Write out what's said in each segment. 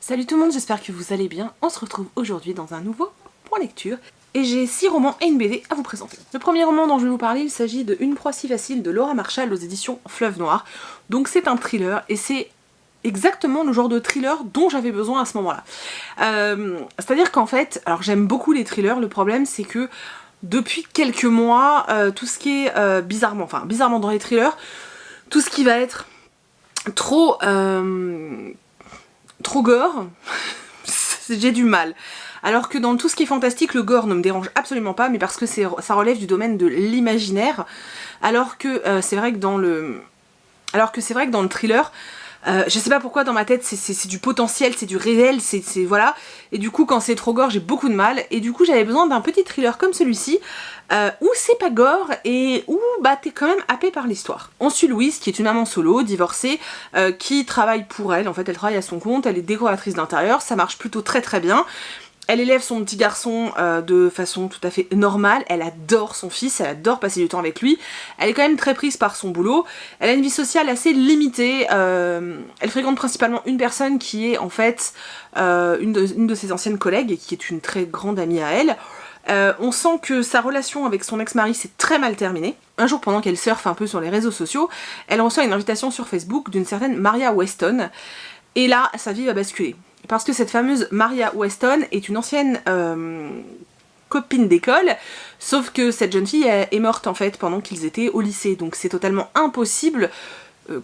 Salut tout le monde, j'espère que vous allez bien. On se retrouve aujourd'hui dans un nouveau point lecture et j'ai 6 romans et une BD à vous présenter. Le premier roman dont je vais vous parler, il s'agit de Une proie si facile de Laura Marshall aux éditions Fleuve Noir. Donc c'est un thriller et c'est exactement le genre de thriller dont j'avais besoin à ce moment-là. C'est-à-dire qu'en fait, alors j'aime beaucoup les thrillers, le problème c'est que depuis quelques mois, tout ce qui est bizarrement dans les thrillers, tout ce qui va être trop gore, j'ai du mal. Alors que dans tout ce qui est fantastique, le gore ne me dérange absolument pas, mais parce que ça relève du domaine de l'imaginaire, alors que c'est vrai que dans le thriller, je sais pas pourquoi dans ma tête c'est du potentiel, c'est du réel, c'est voilà, et du coup quand c'est trop gore j'ai beaucoup de mal, et du coup j'avais besoin d'un petit thriller comme celui-ci, où c'est pas gore et où bah t'es quand même happé par l'histoire. On suit Louise qui est une maman solo, divorcée, qui travaille pour elle, en fait elle travaille à son compte, elle est décoratrice d'intérieur, ça marche plutôt très très bien. Elle élève son petit garçon de façon tout à fait normale, elle adore son fils, elle adore passer du temps avec lui, elle est quand même très prise par son boulot, elle a une vie sociale assez limitée, elle fréquente principalement une personne qui est en fait une de ses anciennes collègues et qui est une très grande amie à elle. On sent que sa relation avec son ex-mari s'est très mal terminée. Un jour, pendant qu'elle surfe un peu sur les réseaux sociaux, elle reçoit une invitation sur Facebook d'une certaine Maria Weston, et là, sa vie va basculer. Parce que cette fameuse Maria Weston est une ancienne copine d'école, sauf que cette jeune fille est morte en fait pendant qu'ils étaient au lycée, donc c'est totalement impossible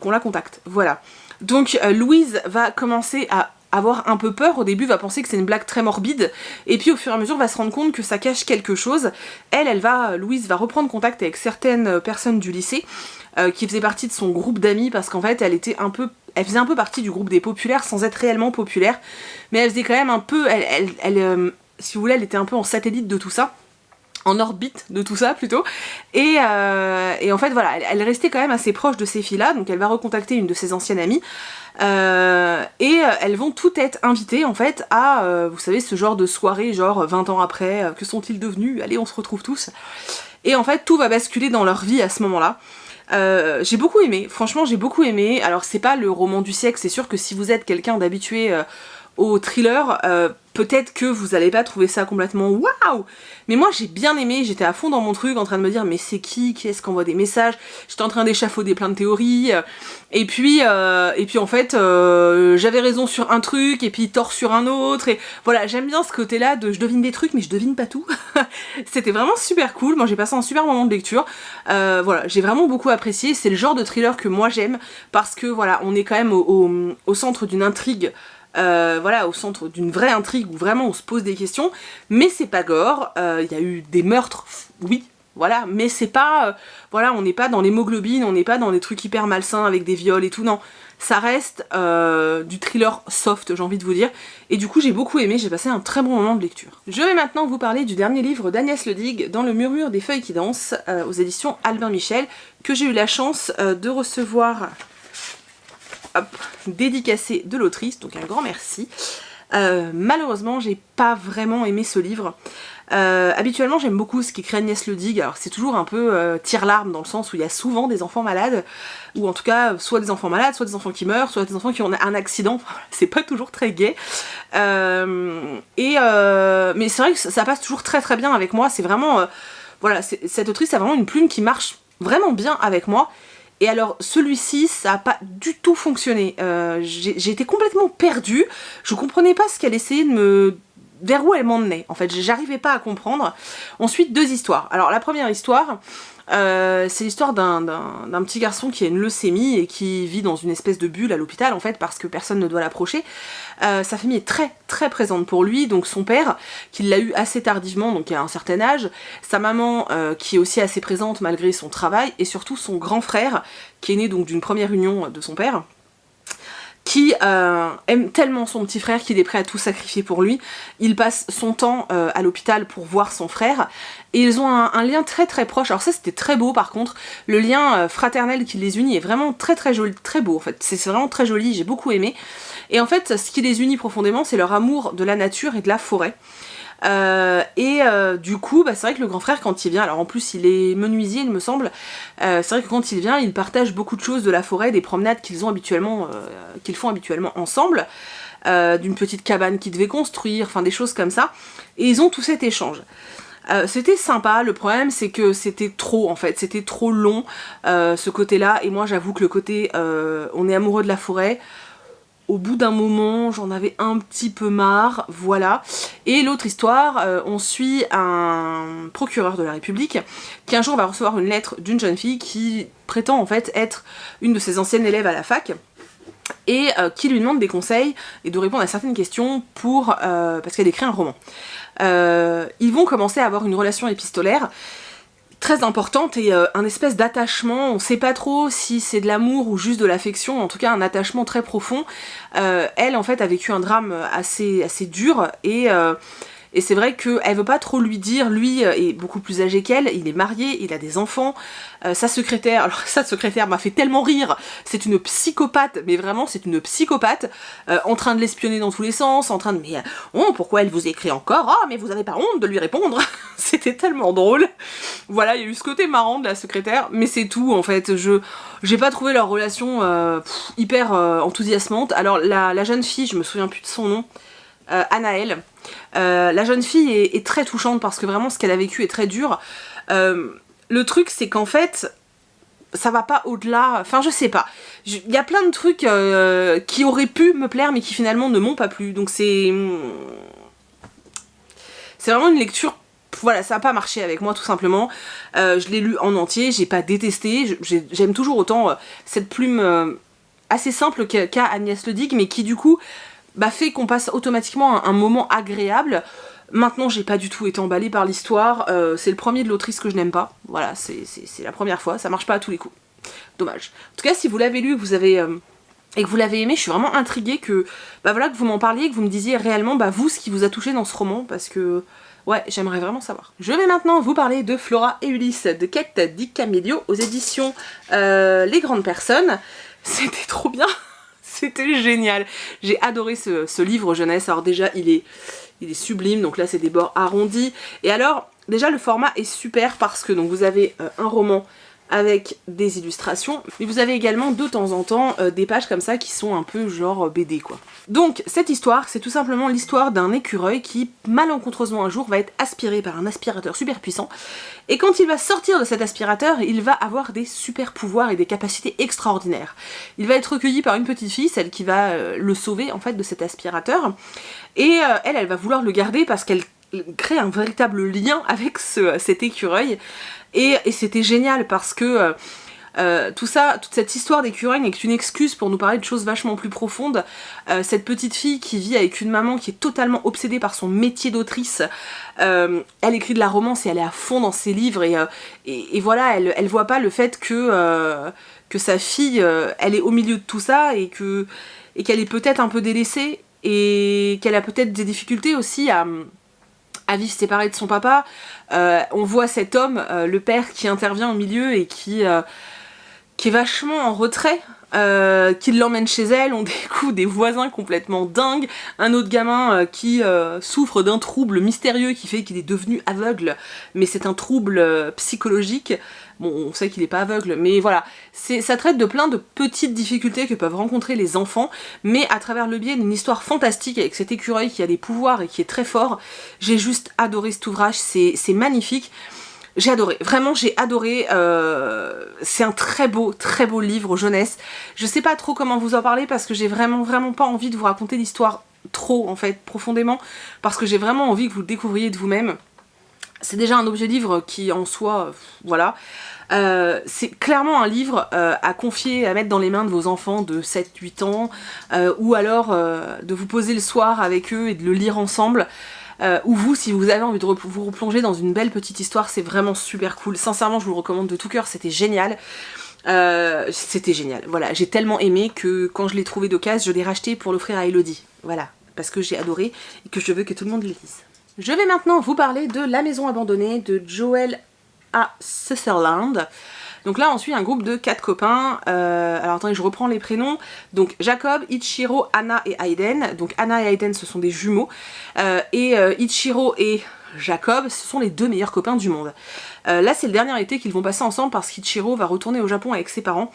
qu'on la contacte, voilà. Donc Louise va commencer à avoir un peu peur, au début va penser que c'est une blague très morbide, et puis au fur et à mesure va se rendre compte que ça cache quelque chose. Louise va reprendre contact avec certaines personnes du lycée, qui faisaient partie de son groupe d'amis, parce qu'en fait elle faisait un peu partie du groupe des populaires sans être réellement populaire, mais elle faisait quand même un peu, si vous voulez, elle était un peu en satellite de tout ça, en orbite de tout ça plutôt, et en fait voilà, elle restait quand même assez proche de ces filles-là, donc elle va recontacter une de ses anciennes amies, et elles vont toutes être invitées en fait à, vous savez, ce genre de soirée, genre 20 ans après, que sont-ils devenus, allez on se retrouve tous, et en fait tout va basculer dans leur vie à ce moment-là. J'ai beaucoup aimé, franchement j'ai beaucoup aimé. Alors c'est pas le roman du siècle, c'est sûr que si vous êtes quelqu'un d'habitué au thriller, peut-être que vous allez pas trouver ça complètement waouh, mais moi j'ai bien aimé, j'étais à fond dans mon truc en train de me dire mais c'est qui est-ce qu'envoie des messages, j'étais en train d'échafauder plein de théories, et puis en fait j'avais raison sur un truc et puis tort sur un autre, et voilà, j'aime bien ce côté là de je devine des trucs mais je devine pas tout. C'était vraiment super cool, moi j'ai passé un super moment de lecture, voilà, j'ai vraiment beaucoup apprécié, c'est le genre de thriller que moi j'aime, parce que voilà, on est quand même au centre d'une intrigue, voilà, au centre d'une vraie intrigue où vraiment on se pose des questions, mais c'est pas gore, il y a eu des meurtres, oui, voilà, mais c'est pas, voilà, on n'est pas dans l'hémoglobine, on n'est pas dans des trucs hyper malsains avec des viols et tout, non, ça reste du thriller soft, j'ai envie de vous dire, et du coup j'ai beaucoup aimé, j'ai passé un très bon moment de lecture. Je vais maintenant vous parler du dernier livre d'Agnès Ledigue, Dans le murmure des feuilles qui dansent, aux éditions Albin Michel, que j'ai eu la chance de recevoir, hop, dédicacé de l'autrice, donc un grand merci. Malheureusement j'ai pas vraiment aimé ce livre. Habituellement j'aime beaucoup ce qu'écrit Agnès Ledigue, alors c'est toujours un peu tire-larme dans le sens où il y a souvent des enfants malades, ou en tout cas soit des enfants malades, soit des enfants qui meurent, soit des enfants qui ont un accident, c'est pas toujours très gai. Mais c'est vrai que ça passe toujours très très bien avec moi, c'est vraiment, voilà, cette autrice a vraiment une plume qui marche vraiment bien avec moi. Et alors celui-ci, ça a pas du tout fonctionné, j'ai été complètement perdue, je comprenais pas ce qu'elle essayait vers où elle m'emmenait, en fait, j'arrivais pas à comprendre. Ensuite, 2 histoires. Alors la première histoire, c'est l'histoire d'un petit garçon qui a une leucémie et qui vit dans une espèce de bulle à l'hôpital en fait parce que personne ne doit l'approcher. Sa famille est très très présente pour lui, donc son père qui l'a eu assez tardivement, donc à un certain âge, sa maman qui est aussi assez présente malgré son travail, et surtout son grand frère qui est né donc d'une première union de son père, qui aime tellement son petit frère qu'il est prêt à tout sacrifier pour lui. Il passe son temps à l'hôpital pour voir son frère, et ils ont un lien très très proche. Alors ça c'était très beau par contre, le lien fraternel qui les unit est vraiment très très joli, très beau en fait, c'est vraiment très joli, j'ai beaucoup aimé. Et en fait ce qui les unit profondément c'est leur amour de la nature et de la forêt. Du coup, c'est vrai que le grand frère, quand il vient, alors en plus il est menuisier il me semble, c'est vrai que quand il vient, il partage beaucoup de choses de la forêt, des promenades qu'ils font habituellement ensemble, d'une petite cabane qu'ils devaient construire, enfin des choses comme ça, et ils ont tout cet échange. C'était sympa, le problème c'est que c'était trop en fait, c'était trop long ce côté-là, et moi j'avoue que le côté on est amoureux de la forêt, au bout d'un moment j'en avais un petit peu marre, voilà. Et l'autre histoire, on suit un procureur de la République qui un jour va recevoir une lettre d'une jeune fille qui prétend en fait être une de ses anciennes élèves à la fac, et qui lui demande des conseils et de répondre à certaines questions parce qu'elle écrit un roman. Ils vont commencer à avoir une relation épistolaire très importante et un espèce d'attachement, on sait pas trop si c'est de l'amour ou juste de l'affection, en tout cas un attachement très profond. Elle en fait a vécu un drame assez dur et c'est vrai qu'elle veut pas trop lui dire, lui est beaucoup plus âgé qu'elle, il est marié, il a des enfants, sa secrétaire m'a fait tellement rire, c'est une psychopathe, mais vraiment c'est une psychopathe, en train de l'espionner dans tous les sens, en train de mais oh pourquoi elle vous écrit encore, oh mais vous avez pas honte de lui répondre. C'était tellement drôle. Voilà, il y a eu ce côté marrant de la secrétaire, mais c'est tout en fait, j'ai pas trouvé leur relation hyper enthousiasmante. Alors la jeune fille, je me souviens plus de son nom, Anaëlle. La jeune fille est très touchante parce que vraiment ce qu'elle a vécu est très dur. Le truc c'est qu'en fait ça va pas au-delà, enfin je sais pas. Il y a plein de trucs qui auraient pu me plaire mais qui finalement ne m'ont pas plu. Donc c'est vraiment une lecture, voilà, ça a pas marché avec moi tout simplement. Je l'ai lu en entier, j'ai pas détesté, j'aime toujours autant cette plume assez simple qu'a Agnès Le Digue, mais qui du coup fait qu'on passe automatiquement un moment agréable. Maintenant j'ai pas du tout été emballée par l'histoire, c'est le premier de l'autrice que je n'aime pas, voilà, c'est la première fois, ça marche pas à tous les coups, dommage. En tout cas si vous l'avez lu, et que vous l'avez aimé, je suis vraiment intriguée que que vous m'en parliez, que vous me disiez réellement vous ce qui vous a touché dans ce roman, parce que ouais, j'aimerais vraiment savoir. Je vais maintenant vous parler de Flora et Ulysse de Kate DiCamillo aux éditions Les Grandes Personnes. C'était trop bien. C'était génial. J'ai adoré ce livre jeunesse. Alors déjà, il est sublime. Donc là, c'est des bords arrondis. Et alors, déjà, le format est super parce que donc vous avez un roman avec des illustrations, mais vous avez également de temps en temps des pages comme ça qui sont un peu genre BD quoi. Donc cette histoire, c'est tout simplement l'histoire d'un écureuil qui malencontreusement un jour va être aspiré par un aspirateur super puissant, et quand il va sortir de cet aspirateur, il va avoir des super pouvoirs et des capacités extraordinaires. Il va être recueilli par une petite fille, celle qui va le sauver en fait de cet aspirateur, et elle va vouloir le garder parce qu'elle crée un véritable lien avec cet écureuil. Et c'était génial parce que toute cette histoire d'écureuil n'est qu'une excuse pour nous parler de choses vachement plus profondes. Cette petite fille qui vit avec une maman qui est totalement obsédée par son métier d'autrice, elle écrit de la romance et elle est à fond dans ses livres et voilà, elle voit pas le fait que sa fille, elle est au milieu de tout ça et qu'elle est peut-être un peu délaissée et qu'elle a peut-être des difficultés aussi à vivre séparée de son papa. On voit cet homme, le père, qui intervient au milieu et qui est vachement en retrait, qui l'emmène chez elle. On découvre des voisins complètement dingues, un autre gamin qui souffre d'un trouble mystérieux qui fait qu'il est devenu aveugle, mais c'est un trouble psychologique. Bon, on sait qu'il n'est pas aveugle, mais voilà, ça traite de plein de petites difficultés que peuvent rencontrer les enfants, mais à travers le biais d'une histoire fantastique avec cet écureuil qui a des pouvoirs et qui est très fort. J'ai juste adoré cet ouvrage, c'est magnifique. J'ai adoré, vraiment j'ai adoré, c'est un très beau livre jeunesse. Je sais pas trop comment vous en parler parce que j'ai vraiment pas envie de vous raconter l'histoire trop en fait, profondément, parce que j'ai vraiment envie que vous le découvriez de vous-même. C'est déjà un objet livre qui en soi, voilà. C'est clairement un livre à confier, à mettre dans les mains de vos enfants de 7-8 ans, ou alors de vous poser le soir avec eux et de le lire ensemble. Ou vous, si vous avez envie de vous replonger dans une belle petite histoire, c'est vraiment super cool. Sincèrement, je vous le recommande de tout cœur, c'était génial. Voilà, j'ai tellement aimé que quand je l'ai trouvé d'occasion, je l'ai racheté pour l'offrir à Elodie. Voilà, parce que j'ai adoré et que je veux que tout le monde le lise. Je vais maintenant vous parler de La Maison Abandonnée de Joël A. Sutherland. Donc là on suit un groupe de 4 copains, alors attendez je reprends les prénoms, donc Jacob, Ichiro, Anna et Aiden. Donc Anna et Aiden ce sont des jumeaux, et Ichiro et Jacob, ce sont les 2 meilleurs copains du monde. Là c'est le dernier été qu'ils vont passer ensemble parce qu'Ichiro va retourner au Japon avec ses parents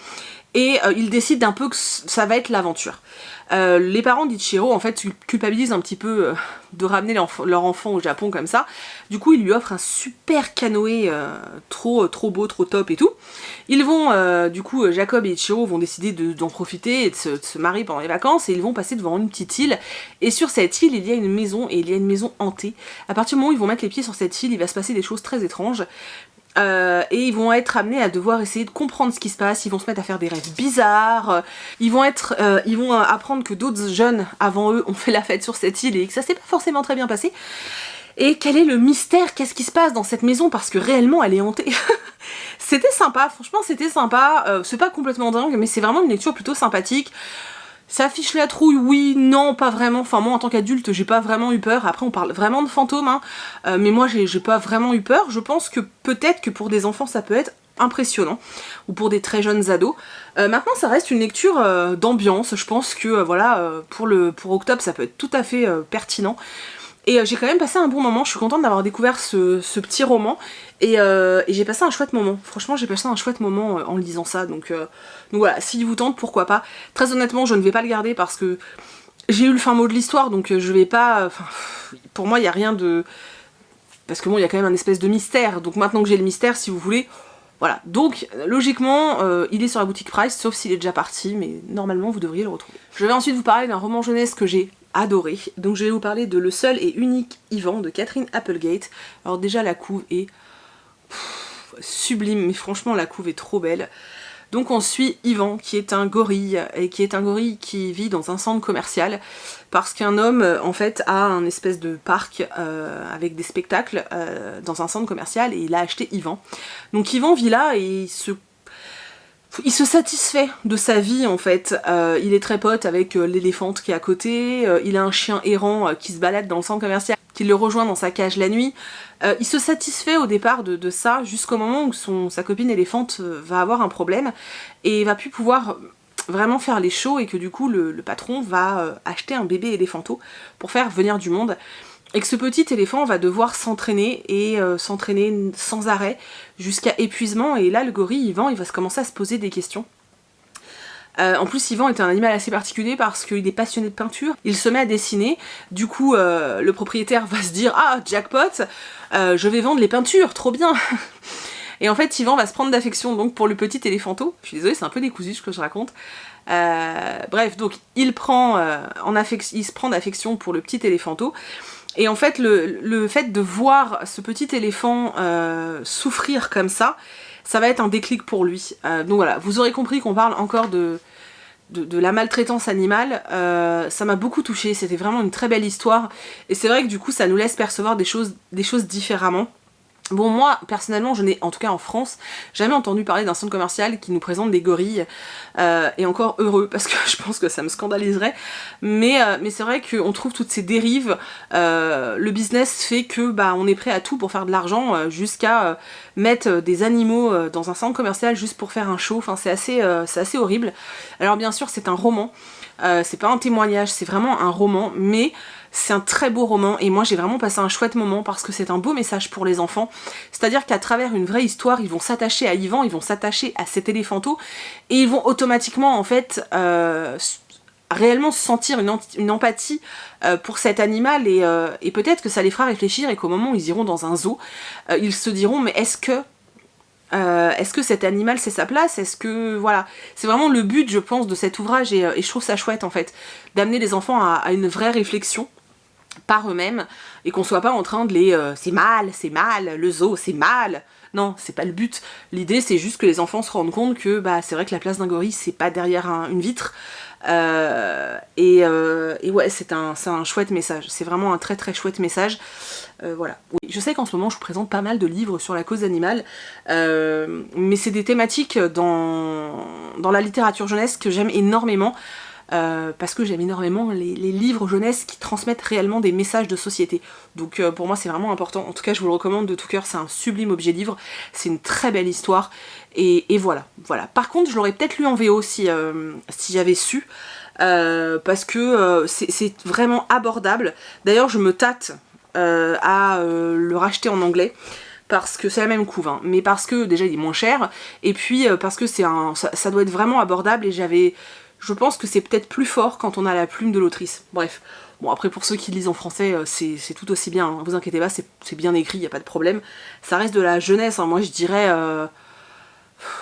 et ils décident un peu que ça va être l'aventure. Les parents d'Ichiro en fait culpabilisent un petit peu de ramener leur enfant au Japon comme ça. Du coup ils lui offrent un super canoë trop beau, trop top et tout. Ils vont, du coup Jacob et Ichiro vont décider d'en profiter et de se marier pendant les vacances et ils vont passer devant une petite île. Et sur cette île il y a une maison et il y a une maison hantée. À partir du moment où ils vont mettre les pieds sur cette île il va se passer des choses très étranges. Et ils vont être amenés à devoir essayer de comprendre ce qui se passe, ils vont se mettre à faire des rêves bizarres, ils vont apprendre que d'autres jeunes avant eux ont fait la fête sur cette île et que ça s'est pas forcément très bien passé. Et quel est le mystère, qu'est-ce qui se passe dans cette maison parce que réellement elle est hantée. C'était sympa, franchement c'était sympa, c'est pas complètement dingue mais c'est vraiment une lecture plutôt sympathique. Ça affiche la trouille, oui, non, pas vraiment. Enfin moi en tant qu'adulte j'ai pas vraiment eu peur. Après on parle vraiment de fantômes, hein. Mais moi j'ai pas vraiment eu peur. Je pense que peut-être que pour des enfants ça peut être impressionnant. Ou pour des très jeunes ados. Maintenant ça reste une lecture d'ambiance. Je pense que voilà, pour octobre ça peut être tout à fait pertinent. Et j'ai quand même passé un bon moment, je suis contente d'avoir découvert ce petit roman et j'ai passé un chouette moment. Franchement j'ai passé un chouette moment en lisant ça, donc voilà, s'il vous tente, pourquoi pas. Très honnêtement je ne vais pas le garder parce que j'ai eu le fin mot de l'histoire, donc je vais pas... pour moi il n'y a rien de... Parce que bon il y a quand même un espèce de mystère, donc maintenant que j'ai le mystère si vous voulez... Voilà, donc logiquement il est sur la boutique Price, sauf s'il est déjà parti, mais normalement vous devriez le retrouver. Je vais ensuite vous parler d'un roman jeunesse que j'ai adoré, donc je vais vous parler de Le seul et unique Ivan de Catherine Applegate. Alors déjà la couve est sublime, mais franchement la couve est trop belle. Donc on suit Ivan qui est un gorille, et qui vit dans un centre commercial, parce qu'un homme en fait a un espèce de parc avec des spectacles dans un centre commercial, et il a acheté Ivan. Donc Ivan vit là et il se satisfait de sa vie en fait. Il est très pote avec l'éléphante qui est à côté, il a un chien errant qui se balade dans le centre commercial, qui le rejoint dans sa cage la nuit. Il se satisfait au départ de ça, jusqu'au moment où sa copine éléphante va avoir un problème et va plus pouvoir vraiment faire les shows, et que du coup le patron va acheter un bébé éléphanto pour faire venir du monde. Et que ce petit éléphant va devoir s'entraîner, et s'entraîner sans arrêt, jusqu'à épuisement, et là le gorille Ivan il va commencer à se poser des questions. En plus Ivan est un animal assez particulier parce qu'il est passionné de peinture, il se met à dessiner, du coup le propriétaire va se dire « Ah, jackpot, je vais vendre les peintures, trop bien !» Et en fait Ivan va se prendre d'affection donc pour le petit éléphanto. Je suis désolée, c'est un peu décousu ce que je raconte. Bref, donc il se prend d'affection pour le petit éléphanto. Et en fait, le fait de voir ce petit éléphant souffrir comme ça va être un déclic pour lui. Donc voilà, vous aurez compris qu'on parle encore de la maltraitance animale. Ça m'a beaucoup touchée, c'était vraiment une très belle histoire. Et c'est vrai que du coup, ça nous laisse percevoir des choses différemment. Bon, moi, personnellement, je n'ai, en tout cas en France, jamais entendu parler d'un centre commercial qui nous présente des gorilles, et encore heureux, parce que je pense que ça me scandaliserait, mais c'est vrai qu'on trouve toutes ces dérives, le business fait que on est prêt à tout pour faire de l'argent, jusqu'à mettre des animaux dans un centre commercial juste pour faire un show, enfin c'est assez horrible. Alors bien sûr, c'est un roman, c'est pas un témoignage, c'est vraiment un roman, mais c'est un très beau roman, et moi j'ai vraiment passé un chouette moment parce que c'est un beau message pour les enfants. C'est-à-dire qu'à travers une vraie histoire, ils vont s'attacher à Ivan, ils vont s'attacher à cet éléphanto, et ils vont automatiquement en fait réellement sentir une empathie pour cet animal, et peut-être que ça les fera réfléchir, et qu'au moment où ils iront dans un zoo, ils se diront mais est-ce que cet animal c'est sa place? Est-ce que... Voilà. C'est vraiment le but, je pense, de cet ouvrage, et je trouve ça chouette en fait, d'amener les enfants à une vraie réflexion par eux-mêmes, et qu'on soit pas en train de les c'est mal, le zoo c'est mal. Non, c'est pas le but. L'idée c'est juste que les enfants se rendent compte que c'est vrai que la place d'un gorille c'est pas derrière une vitre. Et ouais, c'est un chouette message. C'est vraiment un très très chouette message. Voilà. Oui, je sais qu'en ce moment je vous présente pas mal de livres sur la cause animale, mais c'est des thématiques dans la littérature jeunesse que j'aime énormément. parce que j'aime énormément les livres jeunesse qui transmettent réellement des messages de société. Donc pour moi c'est vraiment important, en tout cas je vous le recommande de tout cœur, c'est un sublime objet livre, c'est une très belle histoire, et voilà. Par contre je l'aurais peut-être lu en VO si j'avais su, parce que c'est vraiment abordable. D'ailleurs je me tâte à le racheter en anglais, parce que c'est la même couve, hein, mais parce que déjà il est moins cher, et puis parce que ça doit être vraiment abordable, et je pense que c'est peut-être plus fort quand on a la plume de l'autrice. Bref, bon après pour ceux qui lisent en français, c'est tout aussi bien, hein, vous inquiétez pas, c'est bien écrit, y a pas de problème. Ça reste de la jeunesse, hein, moi je dirais...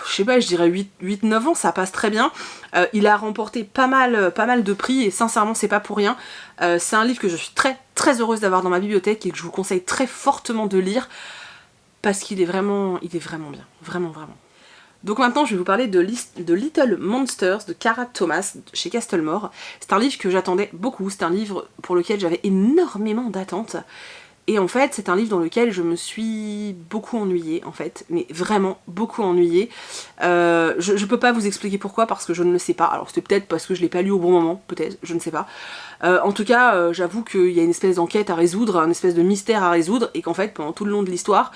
je sais pas, je dirais 8-9 ans, ça passe très bien. Il a remporté pas mal de prix, et sincèrement c'est pas pour rien. C'est un livre que je suis très très heureuse d'avoir dans ma bibliothèque et que je vous conseille très fortement de lire, parce qu'il est vraiment bien, vraiment. Donc maintenant je vais vous parler de Little Monsters de Cara Thomas chez Castlemore. C'est un livre que j'attendais beaucoup, c'est un livre pour lequel j'avais énormément d'attentes. Et en fait, c'est un livre dans lequel je me suis beaucoup ennuyée, en fait, mais vraiment beaucoup ennuyée. Je peux pas vous expliquer pourquoi, parce que je ne le sais pas. Alors c'était peut-être parce que je l'ai pas lu au bon moment, peut-être, je ne sais pas. En tout cas, j'avoue qu'il y a une espèce d'enquête à résoudre, une espèce de mystère à résoudre, et qu'en fait, pendant tout le long de l'histoire,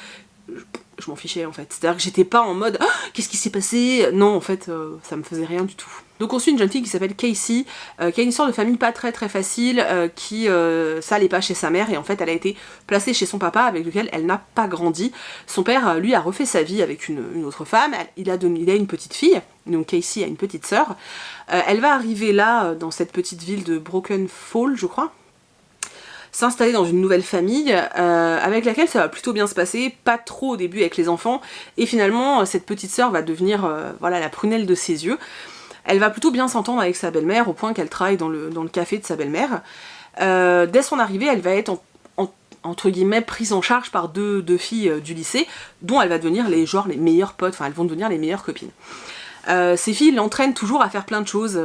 je m'en fichais en fait. C'est-à-dire que j'étais pas en mode oh, qu'est-ce qui s'est passé. Non, en fait, ça me faisait rien du tout. Donc on suit une jeune fille qui s'appelle Casey, qui a une histoire de famille pas très facile, qui ça allait pas chez sa mère, et en fait elle a été placée chez son papa avec lequel elle n'a pas grandi. Son père, lui, a refait sa vie avec une autre femme, il a une petite fille, donc Casey a une petite sœur. Elle va arriver là, dans cette petite ville de Broken Fall, je crois, s'installer dans une nouvelle famille avec laquelle ça va plutôt bien se passer, pas trop au début avec les enfants, et finalement cette petite sœur va devenir voilà, la prunelle de ses yeux. Elle va plutôt bien s'entendre avec sa belle-mère, au point qu'elle travaille dans le café de sa belle-mère. Dès son arrivée, elle va être entre guillemets prise en charge par deux filles du lycée, dont elle va devenir les meilleures potes, enfin elles vont devenir les meilleures copines. Ces filles l'entraînent toujours à faire plein de choses,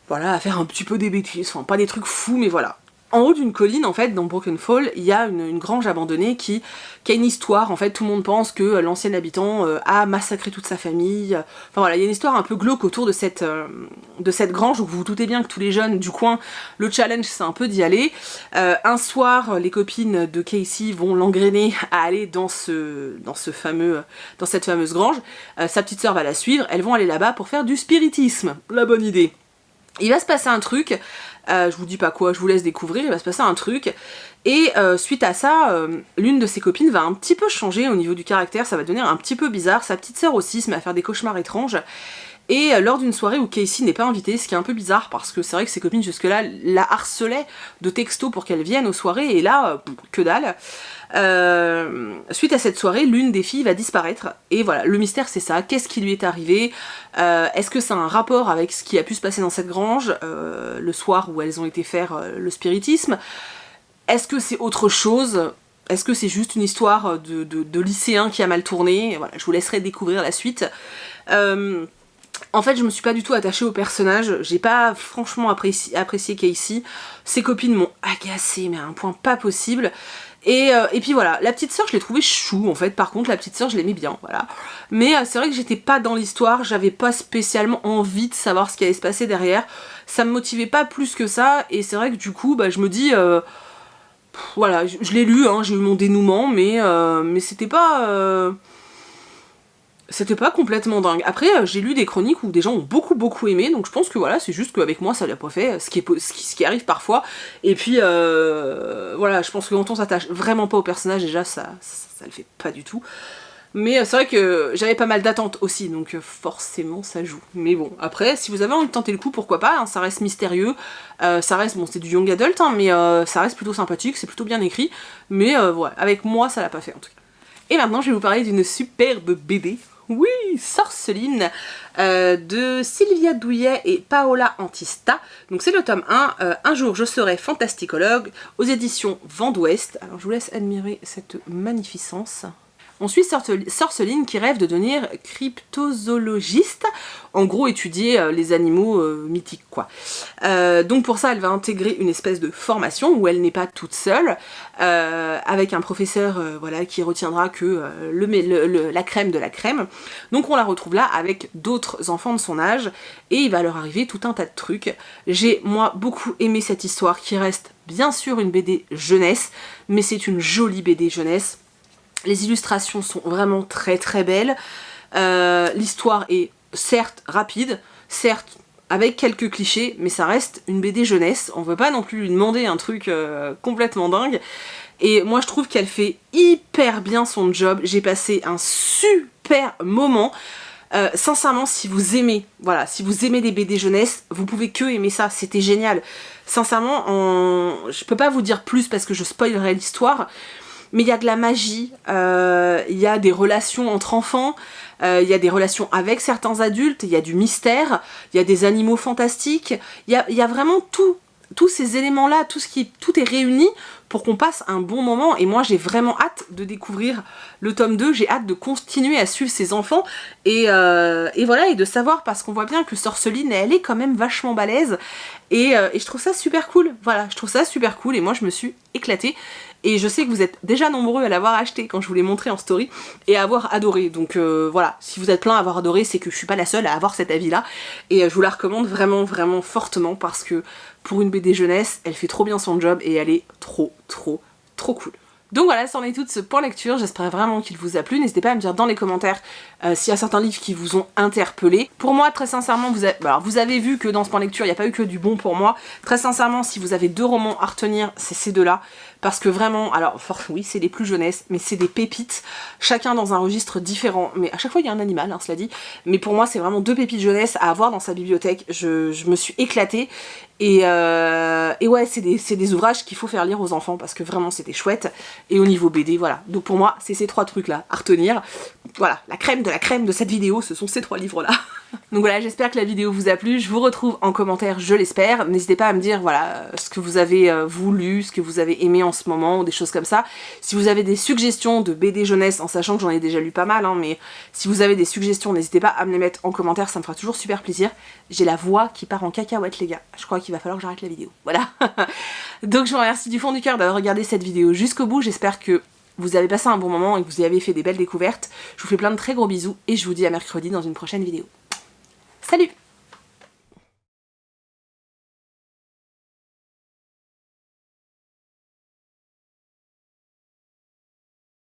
voilà, à faire un petit peu des bêtises, enfin pas des trucs fous, mais voilà. En haut d'une colline, en fait, dans Broken Fall, il y a une grange abandonnée qui a une histoire. En fait, tout le monde pense que l'ancien habitant a massacré toute sa famille. Enfin voilà, il y a une histoire un peu glauque autour de cette grange. Donc vous vous doutez bien que tous les jeunes du coin, le challenge c'est un peu d'y aller. Un soir, les copines de Casey vont l'engrainer à aller dans cette fameuse grange. Sa petite sœur va la suivre. Elles vont aller là-bas pour faire du spiritisme. La bonne idée. Il va se passer un truc. Je vous dis pas quoi, je vous laisse découvrir, il va se passer un truc, et suite à ça, l'une de ses copines va un petit peu changer au niveau du caractère, ça va devenir un petit peu bizarre, sa petite sœur aussi se met à faire des cauchemars étranges, et lors d'une soirée où Casey n'est pas invitée, ce qui est un peu bizarre, parce que c'est vrai que ses copines jusque-là la harcelaient de textos pour qu'elle vienne aux soirées, et là, que dalle. Suite à cette soirée, l'une des filles va disparaître, et voilà, le mystère c'est ça, qu'est-ce qui lui est arrivé, est-ce que ça a un rapport avec ce qui a pu se passer dans cette grange, le soir où elles ont été faire le spiritisme, est-ce que c'est autre chose, est-ce que c'est juste une histoire de lycéen qui a mal tourné, voilà, je vous laisserai découvrir la suite. En fait, je me suis pas du tout attachée au personnage, j'ai pas franchement apprécié Casey, ses copines m'ont agacée, mais à un point pas possible. Et puis voilà, la petite sœur je l'ai trouvée chou en fait, par contre la petite sœur je l'aimais bien, voilà. Mais c'est vrai que j'étais pas dans l'histoire, j'avais pas spécialement envie de savoir ce qui allait se passer derrière, ça me motivait pas plus que ça, et c'est vrai que du coup bah, je me dis, voilà, je l'ai lu, hein, j'ai eu mon dénouement, mais c'était pas complètement dingue. Après, j'ai lu des chroniques où des gens ont beaucoup aimé, donc je pense que voilà, c'est juste qu'avec moi ça l'a pas fait, ce qui arrive parfois. Et puis voilà, je pense que quand on s'attache vraiment pas au personnage, déjà ça le fait pas du tout. Mais c'est vrai que j'avais pas mal d'attentes aussi, donc forcément ça joue. Mais bon, après, si vous avez envie de tenter le coup, pourquoi pas, hein, ça reste mystérieux, ça reste, bon c'est du young adult, hein, mais ça reste plutôt sympathique, c'est plutôt bien écrit, mais voilà, avec moi ça l'a pas fait en tout cas. Et maintenant je vais vous parler d'une superbe BD. Oui, Sorceline, de Sylvia Douillet et Paola Antista. Donc c'est le tome 1, Un jour je serai fantasticologue, aux éditions Vent d'Ouest. Alors je vous laisse admirer cette magnificence. On suit Sorceline qui rêve de devenir cryptozoologiste, en gros étudier les animaux mythiques quoi. Donc pour ça elle va intégrer une espèce de formation où elle n'est pas toute seule, avec un professeur voilà, qui retiendra que la crème de la crème. Donc on la retrouve là avec d'autres enfants de son âge et il va leur arriver tout un tas de trucs. J'ai moi beaucoup aimé cette histoire qui reste bien sûr une BD jeunesse, mais c'est une jolie BD jeunesse. Les illustrations sont vraiment très très belles. L'histoire est certes rapide, certes avec quelques clichés, mais ça reste une BD jeunesse. On veut pas non plus lui demander un truc complètement dingue. Et moi je trouve qu'elle fait hyper bien son job. J'ai passé un super moment. Sincèrement, si vous aimez, voilà, si vous aimez des BD jeunesse, vous pouvez que aimer ça, c'était génial. Sincèrement, je peux pas vous dire plus parce que je spoilerai l'histoire, mais il y a de la magie, il y a des relations entre enfants, il y a des relations avec certains adultes, il y a du mystère, il y a des animaux fantastiques, il y a vraiment tous ces éléments-là, tout est réuni pour qu'on passe un bon moment. Et moi j'ai vraiment hâte de découvrir le tome 2, j'ai hâte de continuer à suivre ces enfants et voilà, et de savoir, parce qu'on voit bien que Sorceline elle est quand même vachement balèze et je trouve ça super cool, voilà, je trouve ça super cool et moi je me suis éclatée. Et je sais que vous êtes déjà nombreux à l'avoir acheté quand je vous l'ai montré en story et à avoir adoré. Donc voilà, si vous êtes plein à avoir adoré, c'est que je suis pas la seule à avoir cet avis là. Et je vous la recommande vraiment vraiment fortement parce que pour une BD jeunesse, elle fait trop bien son job et elle est trop cool. Donc voilà, c'en est tout de ce point lecture, j'espère vraiment qu'il vous a plu. N'hésitez pas à me dire dans les commentaires s'il y a certains livres qui vous ont interpellé. Pour moi, très sincèrement, vous avez vu que dans ce point lecture, il n'y a pas eu que du bon pour moi. Très sincèrement, si vous avez 2 romans à retenir, c'est ces 2-là. Parce que vraiment, alors oui, c'est les plus jeunesse, mais c'est des pépites, chacun dans un registre différent. Mais à chaque fois, il y a un animal, hein, cela dit. Mais pour moi, c'est vraiment 2 pépites jeunesse à avoir dans sa bibliothèque. Je me suis éclatée. Et ouais, c'est des ouvrages qu'il faut faire lire aux enfants parce que vraiment c'était chouette. Et au niveau BD, voilà. Donc pour moi, c'est ces 3 trucs-là à retenir. Voilà, la crème de cette vidéo, ce sont ces 3 livres-là. Donc voilà, j'espère que la vidéo vous a plu. Je vous retrouve en commentaire, je l'espère. N'hésitez pas à me dire, voilà, ce que vous avez voulu, ce que vous avez aimé en ce moment, ou des choses comme ça. Si vous avez des suggestions de BD jeunesse, en sachant que j'en ai déjà lu pas mal, hein, mais si vous avez des suggestions, n'hésitez pas à me les mettre en commentaire, ça me fera toujours super plaisir. J'ai la voix qui part en cacahuète, les gars. Je crois qu'il va falloir que j'arrête la vidéo. Voilà. Donc je vous remercie du fond du cœur d'avoir regardé cette vidéo jusqu'au bout. J'espère que vous avez passé un bon moment et que vous y avez fait des belles découvertes. Je vous fais plein de très gros bisous et je vous dis à mercredi dans une prochaine vidéo. Salut!